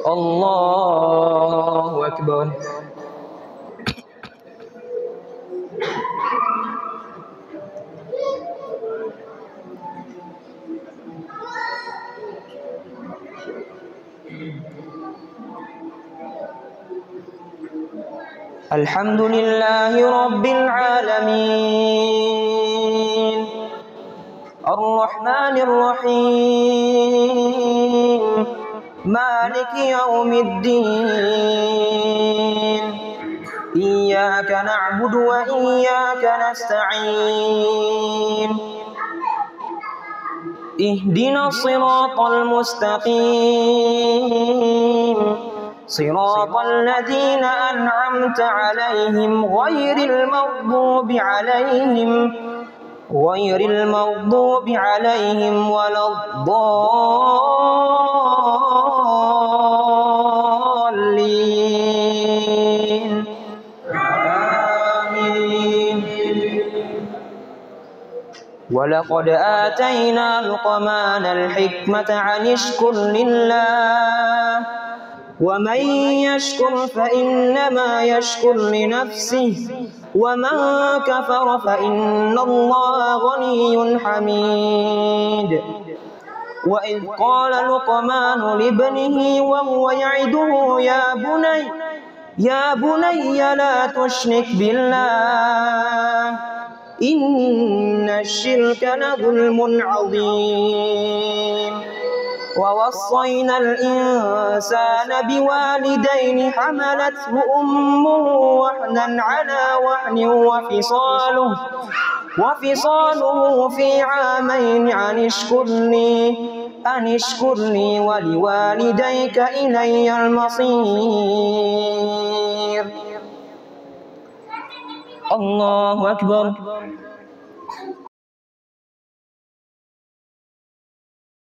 الله أكبر. الحمد لله رب العالمين الرحمن الرحيم مالك يوم الدين إياك نعبد وإياك نستعين اهدنا الصراط المستقيم صراط الذين أنعمت عليهم غير المغضوب عليهم ولا الضالين آمين. ولقد آتينا لقمان الحكمة أن اشكر لله ومن يشكر فإنما يشكر لنفسه ومن كفر فإن الله غني حميد. وإذ قال لقمان لابنه وهو يعظه يا بني لا تشرك بالله إن الشرك لظلم عظيم. ووصينا الإنسان بوالديه حملته أمه وهنا على وهن وفصاله في عامين أن اشكر لي ولوالديك إلي المصير. الله أكبر.